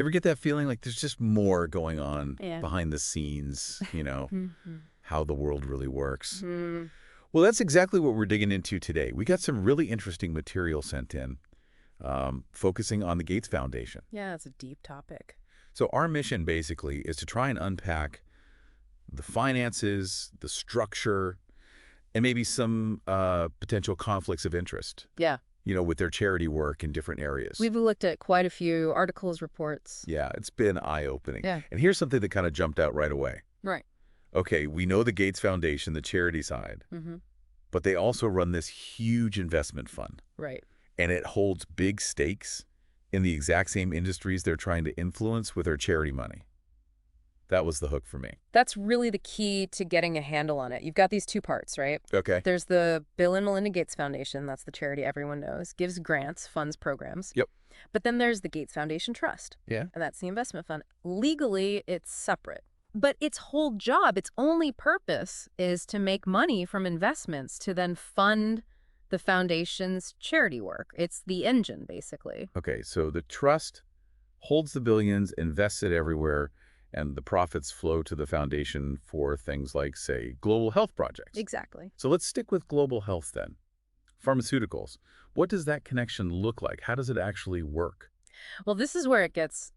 Ever get that feeling like there's just more going on Yeah. behind the scenes, Mm-hmm. how the world really works? Mm-hmm. Well, that's exactly what we're digging into today. We got some really interesting material sent in, focusing on the Gates Foundation. Yeah, it's a deep topic. So our mission basically is to try and unpack the finances, the structure, and maybe some potential conflicts of interest, Yeah. with their charity work in different areas. We've looked at quite a few articles, reports. Yeah, it's been eye-opening. Yeah. And here's something that kind of jumped out right away. Right. Okay, we know the Gates Foundation, the charity side, Mm-hmm. but they also run this huge investment fund, Right. and it holds big stakes in the exact same industries they're trying to influence with their charity money. That was the hook for me. That's really the key to getting a handle on it. You've got these two parts, right? Okay. There's the Bill and Melinda Gates Foundation. That's the charity everyone knows. Gives grants, funds programs. Yep. But then there's the Gates Foundation Trust. Yeah. And that's the investment fund. Legally, it's separate. But its whole job, its only purpose is to make money from investments to then fund the foundation's charity work. It's the engine, basically. Okay, so the trust holds the billions, invests it everywhere, and the profits flow to the foundation for things like, say, global health projects. Exactly. So let's stick with global health then. Pharmaceuticals. What does that connection look like? How does it actually work? Well, this is where it gets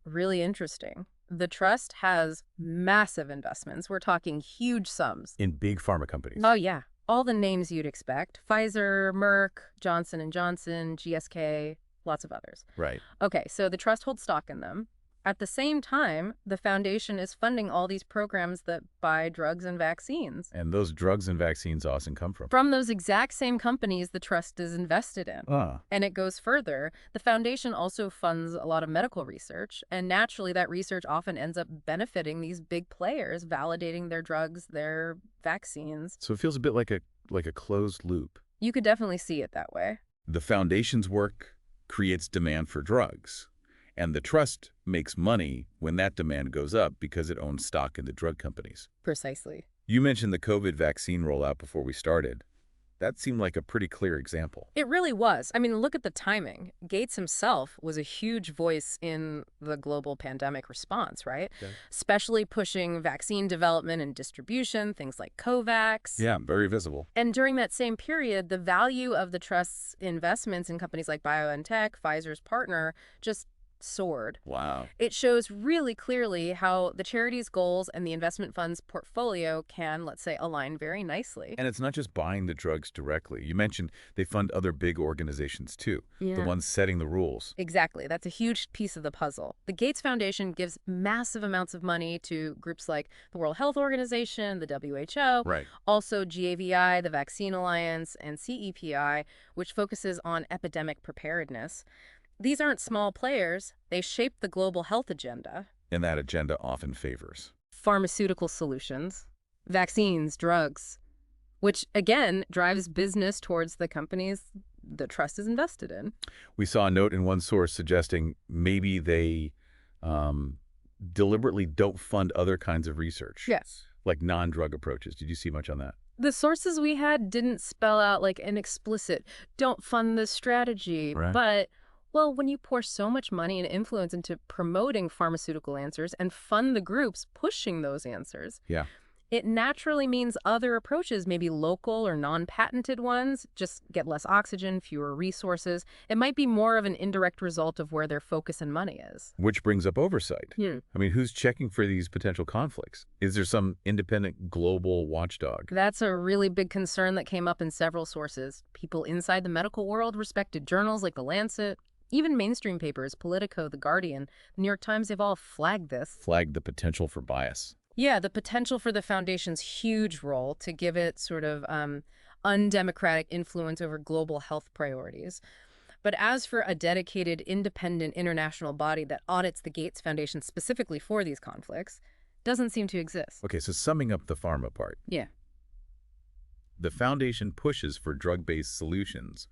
really interesting. The trust has massive investments. We're talking huge sums. In big pharma companies. Oh, yeah. All the names you'd expect. Pfizer, Merck, Johnson & Johnson, GSK, lots of others. Right. Okay, so the trust holds stock in them. At the same time, the foundation is funding all these programs that buy drugs and vaccines. And those drugs and vaccines often come From those exact same companies the trust is invested in. Ah. And it goes further. The foundation also funds a lot of medical research, and naturally that research often ends up benefiting these big players, validating their drugs, their vaccines. So it feels a bit like a closed loop. You could definitely see it that way. The foundation's work creates demand for drugs, and the trust makes money when that demand goes up because it owns stock in the drug companies. Precisely. You mentioned the COVID vaccine rollout before we started. That seemed like a pretty clear example. It really was. I mean, look at the timing. Gates himself was a huge voice in the global pandemic response, right? Okay. Especially pushing vaccine development and distribution, things like COVAX. Yeah, very visible. And during that same period, the value of the trust's investments in companies like BioNTech, Pfizer's partner, just soared. Wow. It shows really clearly how the charity's goals and the investment fund's portfolio can, let's say, align very nicely. And it's not just buying the drugs directly. You mentioned they fund other big organizations too, the ones setting the rules. Exactly. That's a huge piece of the puzzle. The Gates Foundation gives massive amounts of money to groups like the World Health Organization, the WHO, Right. also GAVI, the Vaccine Alliance, and CEPI, which focuses on epidemic preparedness. These aren't small players. They shape the global health agenda. And that agenda often favors Pharmaceutical solutions, vaccines, drugs, which, again, drives business towards the companies the trust is invested in. We saw a note in one source suggesting maybe they deliberately don't fund other kinds of research. Yes. Like non-drug approaches. Did you see much on that? The sources we had didn't spell out like an explicit, don't fund this strategy, Right. but well, when you pour so much money and influence into promoting pharmaceutical answers and fund the groups pushing those answers, Yeah. it naturally means other approaches, maybe local or non-patented ones, just get less oxygen, fewer resources. It might be more of an indirect result of where their focus and money is. Which brings up oversight. Hmm. I mean, who's checking for these potential conflicts? Is there some independent global watchdog? That's a really big concern that came up in several sources. People inside the medical world, respected journals like The Lancet, even mainstream papers, Politico, The Guardian, The New York Times, they've all flagged this. Flagged the potential for bias. Yeah, the potential for the foundation's huge role to give it sort of undemocratic influence over global health priorities. But as for a dedicated, independent international body that audits the Gates Foundation specifically for these conflicts, doesn't seem to exist. Okay, so summing up the pharma part. Yeah. The foundation pushes for drug-based solutions,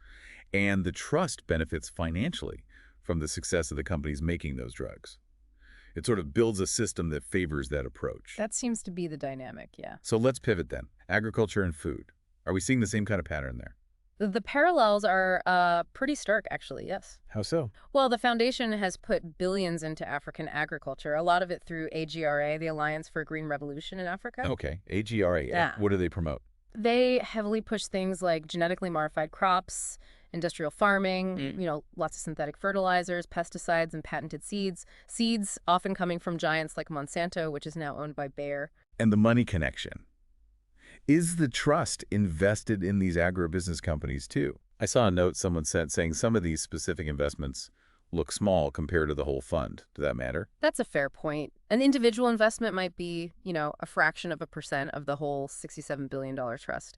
and the trust benefits financially from the success of the companies making those drugs. It sort of builds a system that favors that approach. That seems to be the dynamic, yeah. So let's pivot then. Agriculture and food. Are we seeing the same kind of pattern there? The parallels are pretty stark, actually, yes. How so? Well, the foundation has put billions into African agriculture, a lot of it through AGRA, the Alliance for Green Revolution in Africa. Okay, AGRA. Yeah. What do they promote? They heavily push things like genetically modified crops, industrial farming, lots of synthetic fertilizers, pesticides, and patented seeds. Seeds often coming from giants like Monsanto, which is now owned by Bayer. And the money connection. Is the trust invested in these agribusiness companies too? I saw a note someone sent saying some of these specific investments look small compared to the whole fund. Does that matter? That's a fair point. An individual investment might be, a fraction of a percent of the whole $67 billion trust.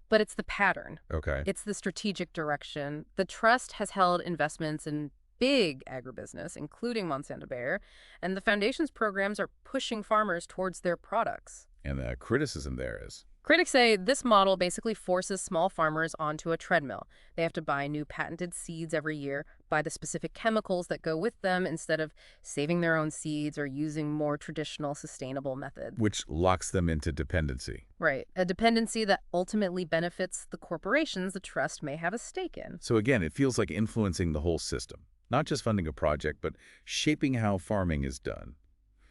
But it's the pattern. Okay. It's the strategic direction. The trust has held investments in big agribusiness, including Monsanto Bayer, and the foundation's programs are pushing farmers towards their products. And the criticism there is, Critics say this model basically forces small farmers onto a treadmill. They have to buy new patented seeds every year, buy the specific chemicals that go with them instead of saving their own seeds or using more traditional sustainable methods. which locks them into dependency. Right. A dependency that ultimately benefits the corporations the trust may have a stake in. So again, it feels like influencing the whole system, not just funding a project, but shaping how farming is done.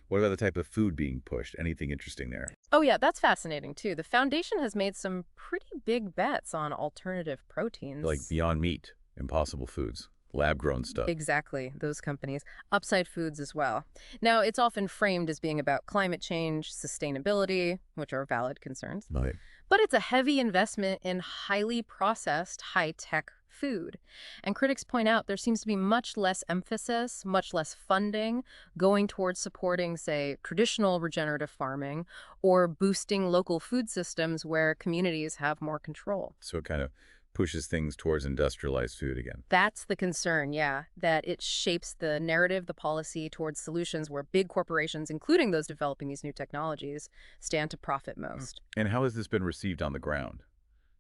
What about the type of food being pushed? Anything interesting there? Oh, yeah, that's fascinating, too. The foundation has made some pretty big bets on alternative proteins. Like Beyond Meat, Impossible Foods, lab-grown stuff. Exactly, those companies. Upside Foods as well. Now, it's often framed as being about climate change, sustainability, which are valid concerns. Right. But it's a heavy investment in highly processed, high-tech food. And critics point out there seems to be much less emphasis, much less funding going towards supporting, say, traditional regenerative farming or boosting local food systems where communities have more control. So it kind of pushes things towards industrialized food again. That's the concern, yeah, that it shapes the narrative, the policy towards solutions where big corporations, including those developing these new technologies, stand to profit most. And how has this been received on the ground?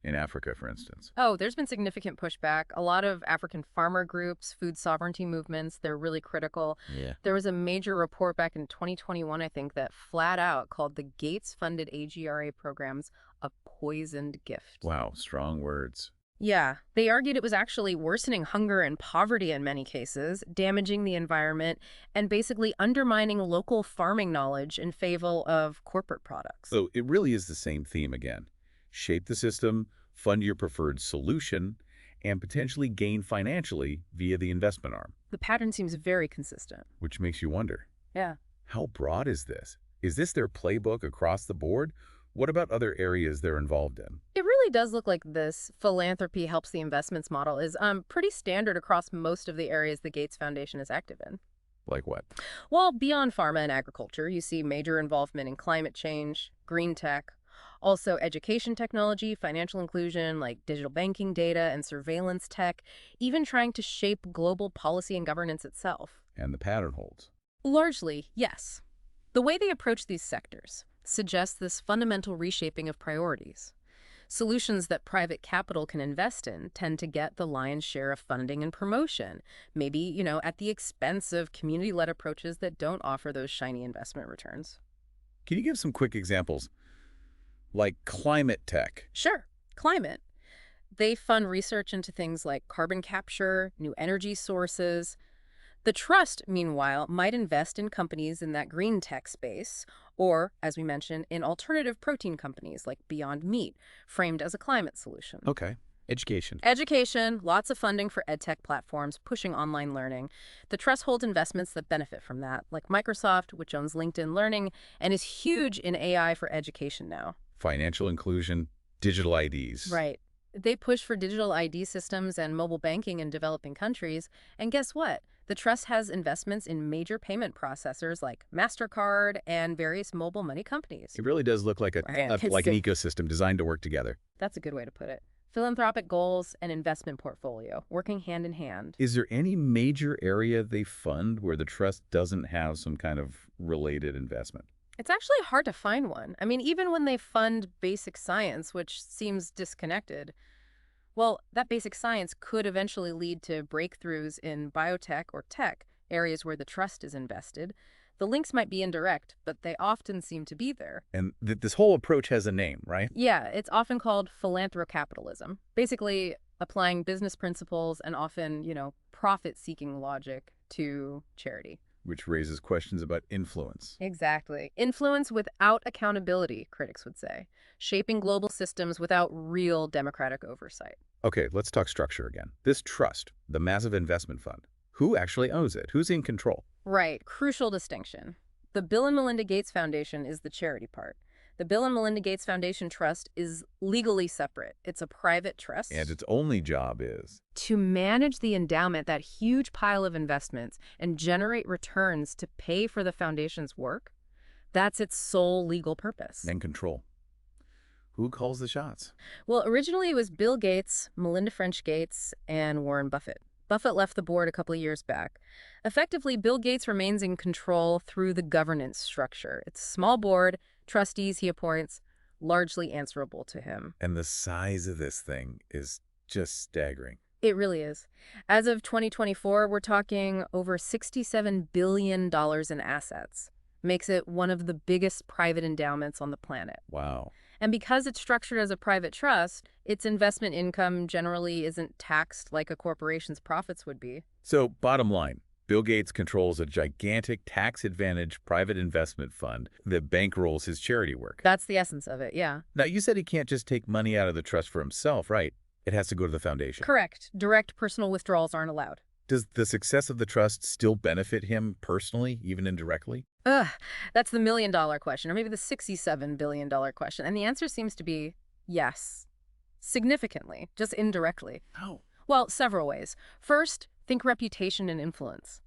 In Africa, for instance. Oh, there's been significant pushback. A lot of African farmer groups, food sovereignty movements, they're really critical. Yeah. There was a major report back in 2021, I think, that flat out called the Gates-funded AGRA programs a poisoned gift. Wow, strong words. Yeah, they argued it was actually worsening hunger and poverty in many cases, damaging the environment, and basically undermining local farming knowledge in favor of corporate products. So it really is the same theme again. Shape the system, fund your preferred solution, and potentially gain financially via the investment arm. The pattern seems very consistent. Which makes you wonder, Yeah. how broad is this? Is this their playbook across the board? What about other areas they're involved in? It really does look like this philanthropy helps the investments model is pretty standard across most of the areas the Gates Foundation is active in. Like what? Well, beyond pharma and agriculture, you see major involvement in climate change, green tech, also education technology, financial inclusion like digital banking data and surveillance tech, even trying to shape global policy and governance itself. And the pattern holds. Largely, yes. The way they approach these sectors suggests this fundamental reshaping of priorities. Solutions that private capital can invest in tend to get the lion's share of funding and promotion, maybe, at the expense of community-led approaches that don't offer those shiny investment returns. Can you give some quick examples? Like climate tech. Sure, climate. They fund research into things like carbon capture, new energy sources. The trust, meanwhile, might invest in companies in that green tech space, or, as we mentioned, in alternative protein companies like Beyond Meat, framed as a climate solution. Okay. Education. Education, lots of funding for edtech platforms, pushing online learning. The trust holds investments that benefit from that, like Microsoft, which owns LinkedIn Learning, and is huge in AI for education now. Financial inclusion, digital IDs. Right. They push for digital ID systems and mobile banking in developing countries. And guess what? The trust has investments in major payment processors like MasterCard and various mobile money companies. It really does look like Right. like an ecosystem designed to work together. That's a good way to put it. Philanthropic goals and investment portfolio, working hand in hand. Is there any major area they fund where the trust doesn't have some kind of related investment? It's actually hard to find one. I mean, even when they fund basic science, which seems disconnected, well, that basic science could eventually lead to breakthroughs in biotech or tech, areas where the trust is invested. The links might be indirect, but they often seem to be there. And this whole approach has a name, right? Yeah, it's often called philanthrocapitalism. Basically, applying business principles and often, profit-seeking logic to charity. Which raises questions about influence. Exactly. Influence without accountability, critics would say. Shaping global systems without real democratic oversight. Okay, let's talk structure again. This trust, the massive investment fund, who actually owns it? Who's in control? Right. Crucial distinction. The Bill and Melinda Gates Foundation is the charity part. The Bill and Melinda Gates Foundation Trust is legally separate. It's a private And trust its only job is... to manage the endowment, that huge pile of investments, and generate returns to pay for the foundation's work. That's its sole legal purpose. and control. Who calls the shots? Well, originally it was Bill Gates, Melinda French Gates, and Warren Buffett. Buffett left the board a couple of years back. Effectively, Bill Gates remains in control through the governance structure. It's a small board, trustees he appoints, largely answerable to him. And the size of this thing is just staggering. It really is. As of 2024, we're talking over $67 billion in assets. Makes it one of the biggest private endowments on the planet. Wow. And because it's structured as a private trust, its investment income generally isn't taxed like a corporation's profits would be. So, bottom line, Bill Gates controls a gigantic tax-advantaged private investment fund that bankrolls his charity work. That's the essence of it, yeah. Now, you said he can't just take money out of the trust for himself, right? It has to go to the foundation. Correct. Direct personal withdrawals aren't allowed. Does the success of the trust still benefit him personally, even indirectly? Ugh, that's the million-dollar question, or maybe the $67 billion question. And the answer seems to be yes. Significantly, just indirectly. How? Well, several ways. First, think reputation and influence.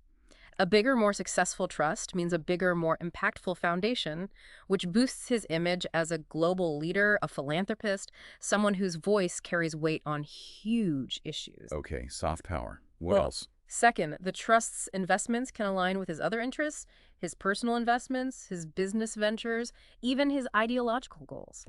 A bigger, more successful trust means a bigger, more impactful foundation, which boosts his image as a global leader, a philanthropist, someone whose voice carries weight on huge issues. Okay, soft power. What Well, else? Second, the trust's investments can align with his other interests, his personal investments, his business ventures, even his ideological goals.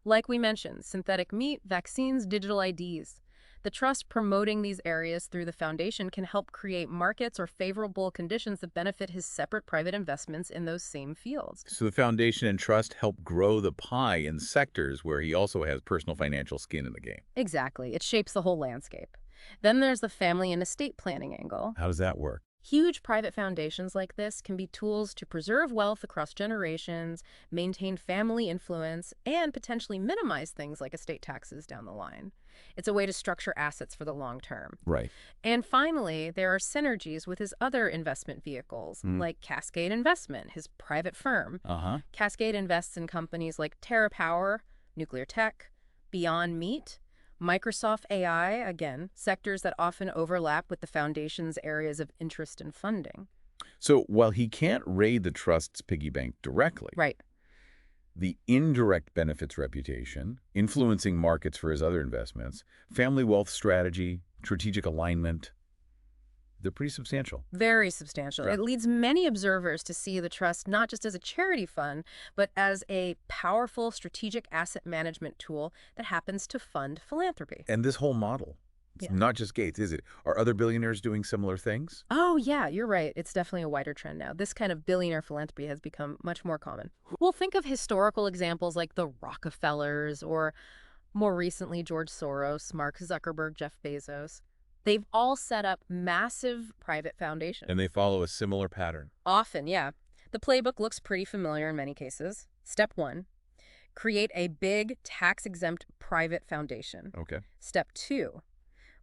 Like we mentioned, synthetic meat, vaccines, digital IDs. The trust promoting these areas through the foundation can help create markets or favorable conditions that benefit his separate private investments in those same fields. So the foundation and trust help grow the pie in sectors where he also has personal financial skin in the game. Exactly. It shapes the whole landscape. Then there's the family and estate planning angle. How does that work? Huge private foundations like this can be tools to preserve wealth across generations, maintain family influence, and potentially minimize things like estate taxes down the line. It's a way to structure assets for the long term. Right. And finally, there are synergies with his other investment vehicles, like Cascade Investment, his private firm. Uh-huh. Cascade invests in companies like TerraPower, Nuclear Tech, Beyond Meat, Microsoft AI, again, sectors that often overlap with the foundation's areas of interest and funding. So while he can't raid the trust's piggy bank directly, Right. the indirect benefits reputation, influencing markets for his other investments, family wealth strategy, strategic alignment, they're pretty substantial. Very substantial. Yeah. It leads many observers to see the trust not just as a charity fund, but as a powerful strategic asset management tool that happens to fund philanthropy. And this whole model, it's not just Gates, is it? Are other billionaires doing similar things? Oh, yeah, you're right. It's definitely a wider trend now. This kind of billionaire philanthropy has become much more common. We'll think of historical examples like the Rockefellers or, more recently, George Soros, Mark Zuckerberg, Jeff Bezos. They've all set up massive private foundations. And they follow a similar pattern. Often, yeah. The playbook looks pretty familiar in many cases. Step 1, create a big tax-exempt private foundation. Okay. Step 2,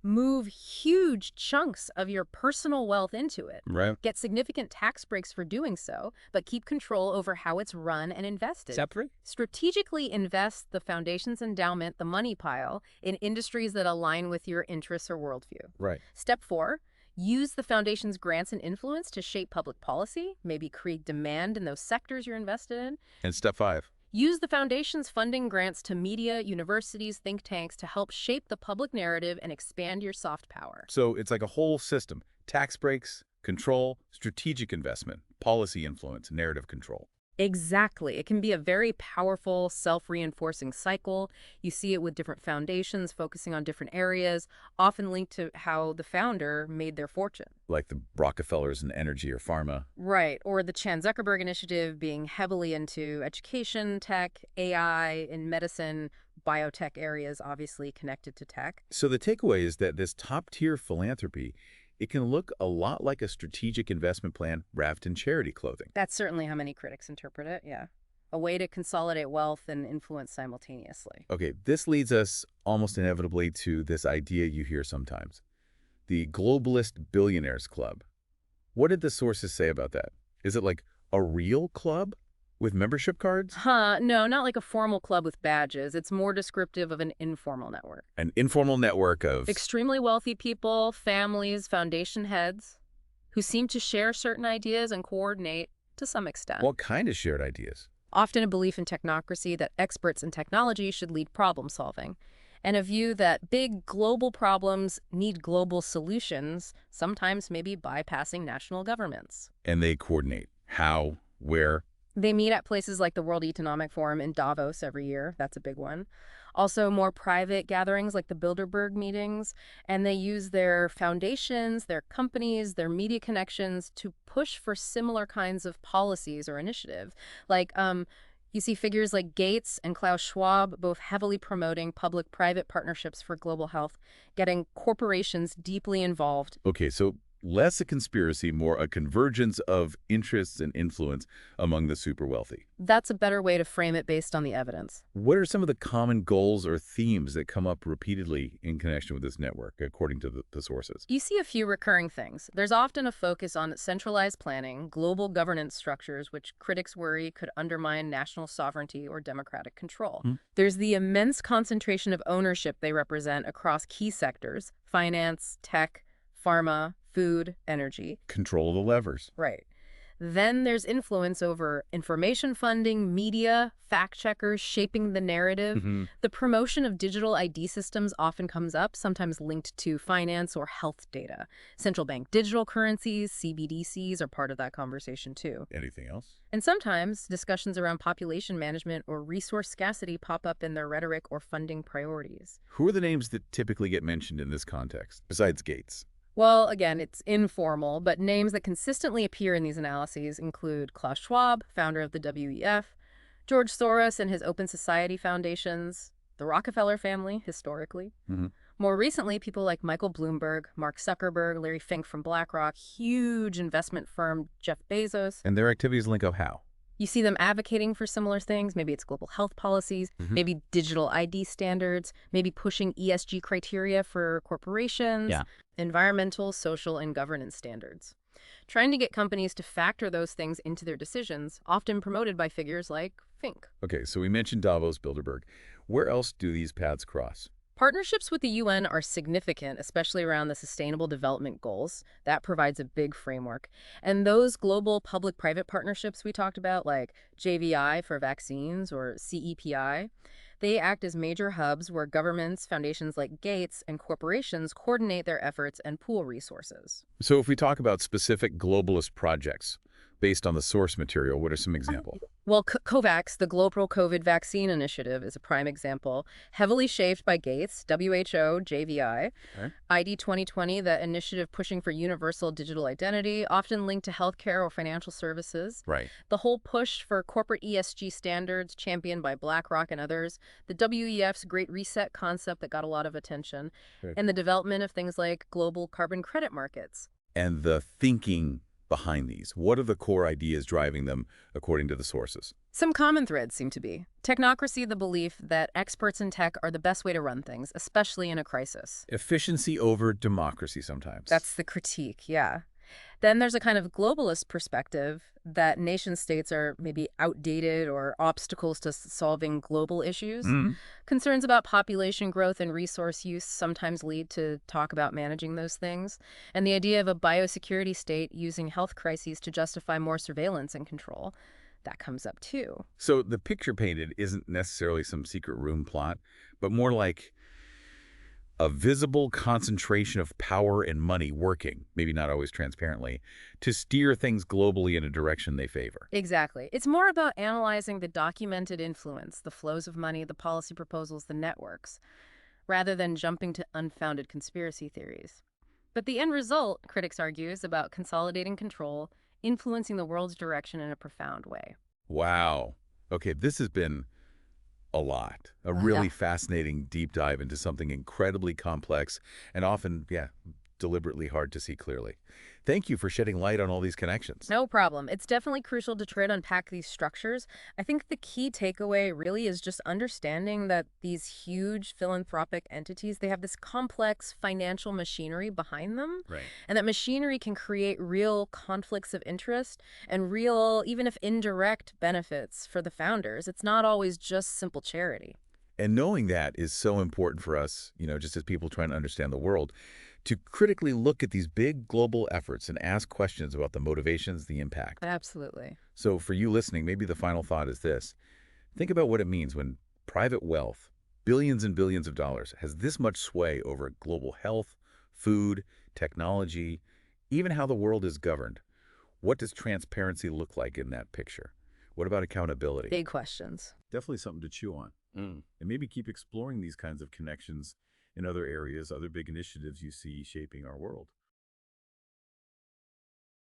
move huge chunks of your personal wealth into it. Right. Get significant tax breaks for doing so, but keep control over how it's run and invested. Step 3? Strategically invest the foundation's endowment, the money pile, in industries that align with your interests or worldview. Right. Step 4, use the foundation's grants and influence to shape public policy, maybe create demand in those sectors you're invested in. And step 5? Use the foundation's funding grants to media, universities, think tanks to help shape the public narrative and expand your soft power. So it's like a whole system. Tax breaks, control, strategic investment, policy influence, narrative control. Exactly. It can be a very powerful, self-reinforcing cycle. You see it with different foundations focusing on different areas, often linked to how the founder made their fortune. Like the Rockefellers in energy or pharma. Right. Or the Chan Zuckerberg initiative being heavily into education, tech, AI, in medicine, biotech areas obviously connected to tech. So the takeaway is that this top-tier philanthropy, it can look a lot like a strategic investment plan wrapped in charity clothing. That's certainly how many critics interpret it, yeah. A way to consolidate wealth and influence simultaneously. Okay, this leads us almost inevitably to this idea you hear sometimes, the Globalist Billionaires Club. What did the sources say about that? Is it like a real club with membership cards? No, not like a formal club with badges. It's more descriptive of an informal network. An informal network of... Extremely wealthy people, families, foundation heads, who seem to share certain ideas and coordinate to some extent. What kind of shared ideas? Often a belief in technocracy that experts in technology should lead problem solving, and a view that big global problems need global solutions, sometimes maybe bypassing national governments. And they coordinate. How? Where? They meet at places like the World Economic Forum in Davos every year. That's a big one. Also, more private gatherings like the Bilderberg meetings. And they use their foundations, their companies, their media connections to push for similar kinds of policies or initiatives. Like, you see figures like Gates and Klaus Schwab both heavily promoting public-private partnerships for global health, getting corporations deeply involved. Okay, so less a conspiracy, more a convergence of interests and influence among the super wealthy. That's a better way to frame it based on the evidence. What are some of the common goals or themes that come up repeatedly in connection with this network, according to the sources? You see a few recurring things. There's often a focus on centralized planning, global governance structures, which critics worry could undermine national sovereignty or democratic control. There's the immense concentration of ownership they represent across key sectors: finance, tech, pharma, food, energy. Control of the levers. Right. Then there's influence over information funding, media, fact-checkers shaping the narrative. The promotion of digital ID systems often comes up, sometimes linked to finance or health data. Central bank digital currencies, CBDCs, are part of that conversation too. Anything else? And sometimes discussions around population management or resource scarcity pop up in their rhetoric or funding priorities. Who are the names that typically get mentioned in this context, besides Gates? Well, again, it's informal, but names that consistently appear in these analyses include Klaus Schwab, founder of the WEF, George Soros and his Open Society foundations, the Rockefeller family, historically. More recently, people like Michael Bloomberg, Mark Zuckerberg, Larry Fink from BlackRock, huge investment firm Jeff Bezos. And their activities link up how? You see them advocating for similar things. Maybe it's global health policies, maybe digital ID standards, maybe pushing ESG criteria for corporations, environmental, social, and governance standards. Trying to get companies to factor those things into their decisions, often promoted by figures like Fink. Okay, so we mentioned Davos, Bilderberg. Where else do these paths cross? Partnerships with the UN are significant, especially around the Sustainable Development Goals. That provides a big framework. And those global public-private partnerships we talked about, like JVI for vaccines or CEPI, they act as major hubs where governments, foundations like Gates, and corporations coordinate their efforts and pool resources. So if we talk about specific globalist projects based on the source material, what are some examples? Well, COVAX, the Global COVID Vaccine Initiative, is a prime example, heavily shaped by Gates, WHO, JVI. ID 2020, the initiative pushing for universal digital identity, often linked to healthcare or financial services. Right. The whole push for corporate ESG standards, championed by BlackRock and others. The WEF's Great Reset concept that got a lot of attention. And the development of things like global carbon credit markets. And the thinking behind these? What are the core ideas driving them, according to the sources? Some common threads seem to be technocracy, the belief that experts in tech are the best way to run things, especially in a crisis. Efficiency over democracy sometimes. That's the critique, yeah. Then there's a kind of globalist perspective that nation states are maybe outdated or obstacles to solving global issues. Concerns about population growth and resource use sometimes lead to talk about managing those things. And the idea of a biosecurity state using health crises to justify more surveillance and control, that comes up too. So the picture painted isn't necessarily some secret room plot, but more like a visible concentration of power and money working, maybe not always transparently, to steer things globally in a direction they favor. Exactly. It's more about analyzing the documented influence, the flows of money, the policy proposals, the networks, rather than jumping to unfounded conspiracy theories. But the end result, critics argue, is about consolidating control, influencing the world's direction in a profound way. Wow. Okay, this has been a lot. A Yeah. really fascinating deep dive into something incredibly complex and often, deliberately hard to see clearly. Thank you for shedding light on all these connections. No problem. It's definitely crucial to try to unpack these structures. I think the key takeaway really is just understanding that these huge philanthropic entities, they have this complex financial machinery behind them, Right. and that machinery can create real conflicts of interest and real, even if indirect, benefits for the founders. It's not always just simple charity. And knowing that is so important for us, just as people trying to understand the world, to critically look at these big global efforts and ask questions about the motivations, the impact. Absolutely. So for you listening, maybe the final thought is this. Think about what it means when private wealth, billions and billions of dollars, has this much sway over global health, food, technology, even how the world is governed. What does transparency look like in that picture? What about accountability? Big questions. Definitely something to chew on. And maybe keep exploring these kinds of connections in other areas, other big initiatives you see shaping our world.